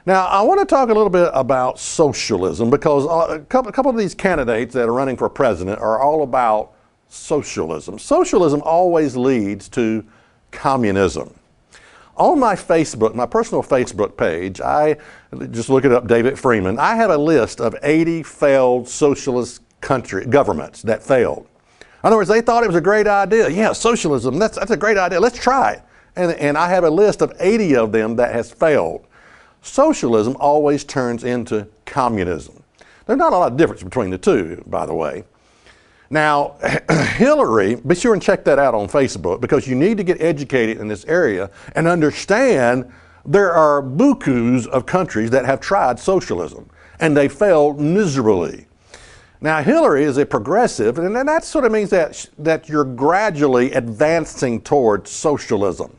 Now, I want to talk a little bit about socialism because a couple of these candidates that are running for president are all about socialism. Socialism always leads to communism. On my Facebook, my personal Facebook page, I just look it up, David Freeman, I have a list of 80 failed socialist governments that failed. In other words, they thought it was a great idea. Yeah, socialism, that's a great idea. Let's try it. And I have a list of 80 of them that has failed. Socialism always turns into communism. There's not a lot of difference between the two, by the way. Now, Hillary, be sure and check that out on Facebook because you need to get educated in this area and understand there are bukus of countries that have tried socialism and they failed miserably. Now, Hillary is a progressive, and that sort of means that you're gradually advancing towards socialism.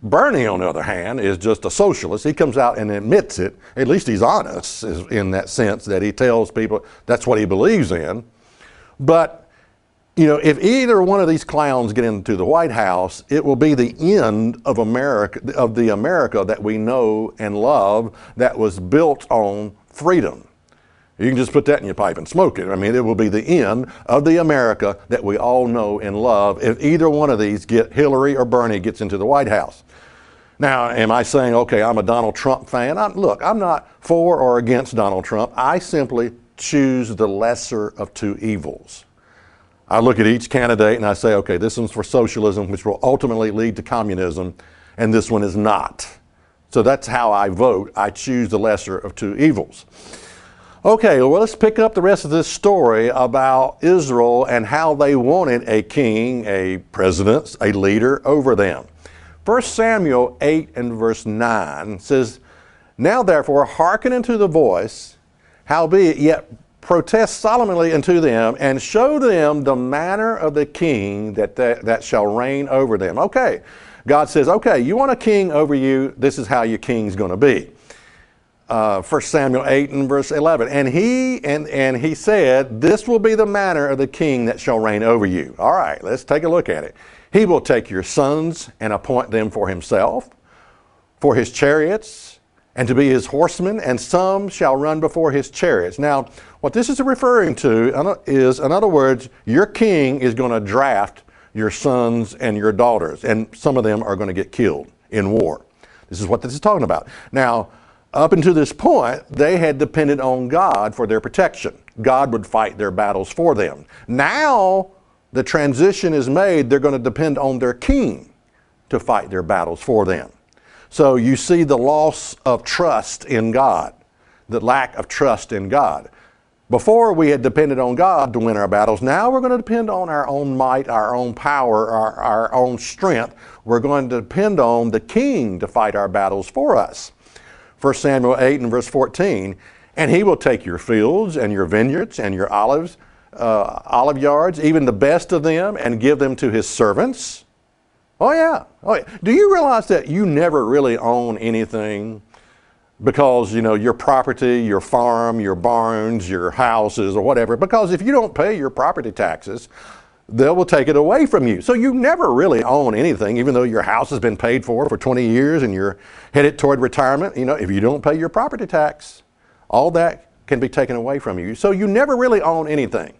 Bernie, on the other hand, is just a socialist. He comes out and admits it. At least he's honest in that sense that he tells people that's what he believes in. But, you know, if either one of these clowns get into the White House, it will be the end of America, of the America that we know and love that was built on freedom. You can just put that in your pipe and smoke it. I mean, it will be the end of the America that we all know and love if either one of these Hillary or Bernie gets into the White House. Now, am I saying, okay, I'm a Donald Trump fan? Look, I'm not for or against Donald Trump. I simply choose the lesser of two evils. I look at each candidate and I say, okay, this one's for socialism, which will ultimately lead to communism, and this one is not. So that's how I vote. I choose the lesser of two evils. Okay, well, let's pick up the rest of this story about Israel and how they wanted a king, a president, a leader over them. 1 Samuel 8 and verse 9 says, "Now therefore hearken unto the voice, howbeit yet protest solemnly unto them, and show them the manner of the king that shall reign over them." Okay, God says, okay, you want a king over you, this is how your king's going to be. 1 Samuel 8 and verse 11, and he said, "This will be the manner of the king that shall reign over you." All right, let's take a look at it. "He will take your sons and appoint them for himself, for his chariots, and to be his horsemen, and some shall run before his chariots." Now, what this is referring to is, in other words, your king is going to draft your sons and your daughters, and some of them are going to get killed in war. This is what this is talking about. Now, up until this point, they had depended on God for their protection. God would fight their battles for them. Now, the transition is made, they're going to depend on their king to fight their battles for them. So you see the loss of trust in God, the lack of trust in God. Before we had depended on God to win our battles, now we're going to depend on our own might, our own power, our own strength. We're going to depend on the king to fight our battles for us. 1 Samuel 8 and verse 14, "And he will take your fields and your vineyards and your olive yards, even the best of them, and give them to his servants." Oh yeah. Oh yeah. Do you realize that you never really own anything? Because, you know, your property, your farm, your barns, your houses, or whatever, because if you don't pay your property taxes, they will take it away from you. So you never really own anything, even though your house has been paid for 20 years and you're headed toward retirement. You know, if you don't pay your property tax, all that can be taken away from you. So you never really own anything.